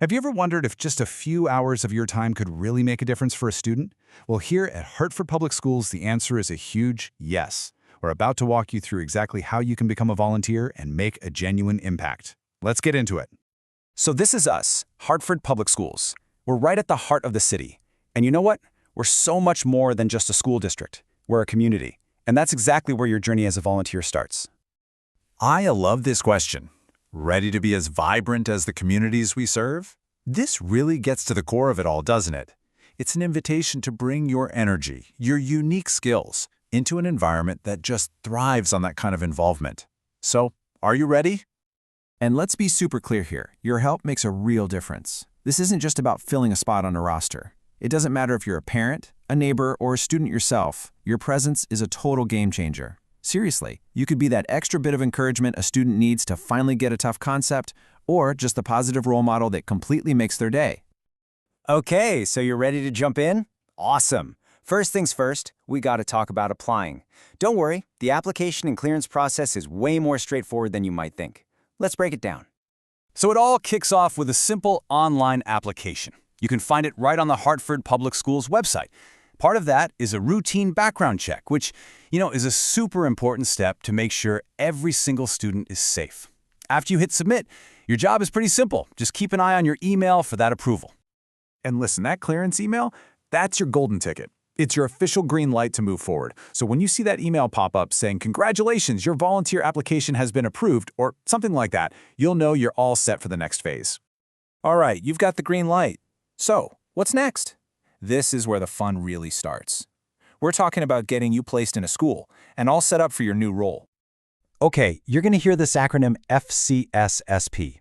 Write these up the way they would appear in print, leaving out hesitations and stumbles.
Have you ever wondered if just a few hours of your time could really make a difference for a student? Well, here at Hartford Public Schools, the answer is a huge yes. We're about to walk you through exactly how you can become a volunteer and make a genuine impact. Let's get into it. So this is us, Hartford Public Schools. We're right at the heart of the city. And you know what? We're so much more than just a school district. We're a community. And that's exactly where your journey as a volunteer starts. I love this question. Ready to be as vibrant as the communities we serve? This really gets to the core of it all, doesn't it? It's an invitation to bring your energy, your unique skills, into an environment that just thrives on that kind of involvement. So, are you ready? And let's be super clear here. Your help makes a real difference. This isn't just about filling a spot on a roster. It doesn't matter if you're a parent, a neighbor, or a student yourself. Your presence is a total game changer. Seriously, you could be that extra bit of encouragement a student needs to finally get a tough concept, or just the positive role model that completely makes their day. Okay, so you're ready to jump in? Awesome. First things first, we got to talk about applying. Don't worry, the application and clearance process is way more straightforward than you might think. Let's break it down. So it all kicks off with a simple online application. You can find it right on the Hartford Public Schools website. Part of that is a routine background check, which, is a super important step to make sure every single student is safe. After you hit submit, your job is pretty simple. Just keep an eye on your email for that approval. And listen, that clearance email, that's your golden ticket. It's your official green light to move forward. So when you see that email pop up saying, "Congratulations, your volunteer application has been approved," or something like that, you'll know you're all set for the next phase. All right, you've got the green light. So, what's next? This is where the fun really starts. We're talking about getting you placed in a school and all set up for your new role. Okay, you're going to hear this acronym FCSSP.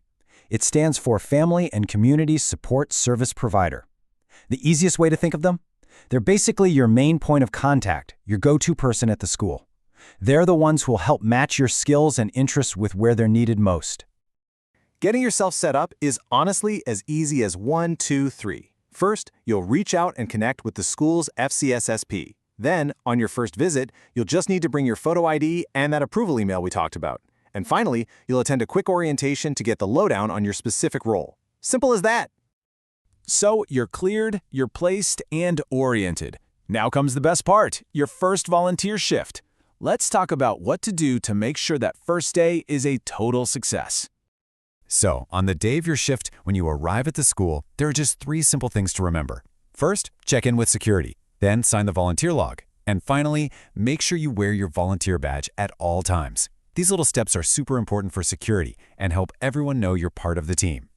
It stands for Family and Community Support Service Provider. The easiest way to think of them? They're basically your main point of contact, your go-to person at the school. They're the ones who will help match your skills and interests with where they're needed most. Getting yourself set up is honestly as easy as 1, 2, 3. First, you'll reach out and connect with the school's FCSSP. Then, on your first visit, you'll just need to bring your photo ID and that approval email we talked about. And finally, you'll attend a quick orientation to get the lowdown on your specific role. Simple as that. So you're cleared, you're placed, and oriented. Now comes the best part, your first volunteer shift. Let's talk about what to do to make sure that first day is a total success. So, on the day of your shift, when you arrive at the school, there are just 3 simple things to remember. First, check in with security. Then sign the volunteer log. And finally, make sure you wear your volunteer badge at all times. These little steps are super important for security and help everyone know you're part of the team.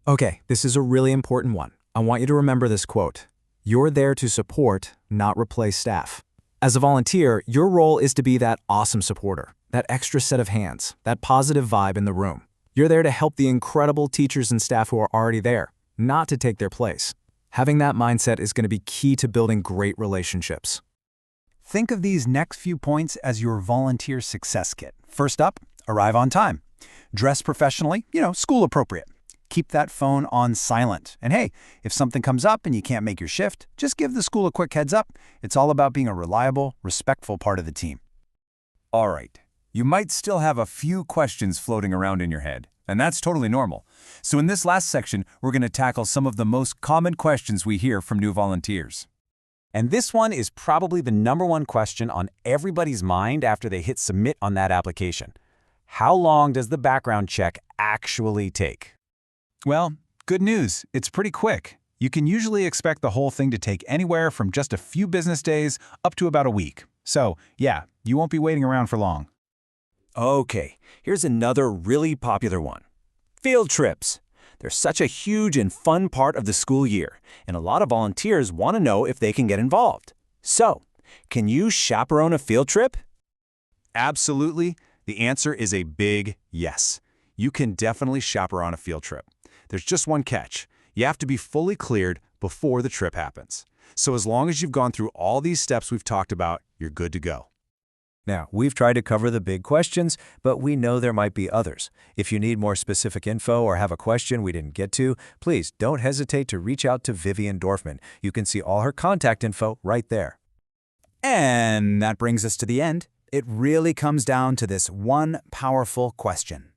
Okay, this is a really important one. I want you to remember this quote. You're there to support, not replace staff. As a volunteer, your role is to be that awesome supporter, that extra set of hands, that positive vibe in the room. You're there to help the incredible teachers and staff who are already there, not to take their place. Having that mindset is going to be key to building great relationships. Think of these next few points as your volunteer success kit. First up, arrive on time. Dress professionally, school appropriate. Keep that phone on silent. And hey, if something comes up and you can't make your shift, just give the school a quick heads up. It's all about being a reliable, respectful part of the team. All right, you might still have a few questions floating around in your head, and that's totally normal. So in this last section, we're going to tackle some of the most common questions we hear from new volunteers. And this one is probably the #1 question on everybody's mind after they hit submit on that application. How long does the background check actually take? Well, good news. It's pretty quick. You can usually expect the whole thing to take anywhere from just a few business days up to about a week. So, yeah, you won't be waiting around for long. Okay, here's another really popular one. Field trips. They're such a huge and fun part of the school year, and a lot of volunteers want to know if they can get involved. So, can you chaperone a field trip? Absolutely. The answer is a big yes. You can definitely chaperone a field trip. There's just one catch. You have to be fully cleared before the trip happens. So as long as you've gone through all these steps we've talked about, you're good to go. Now, we've tried to cover the big questions, but we know there might be others. If you need more specific info or have a question we didn't get to, please don't hesitate to reach out to Vivian Dorfman. You can see all her contact info right there. And that brings us to the end. It really comes down to this one powerful question.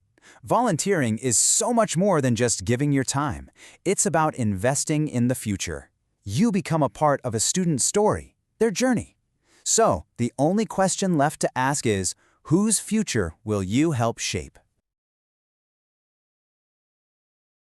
Volunteering is so much more than just giving your time. It's about investing in the future. You become a part of a student's story, their journey. So, the only question left to ask is, whose future will you help shape?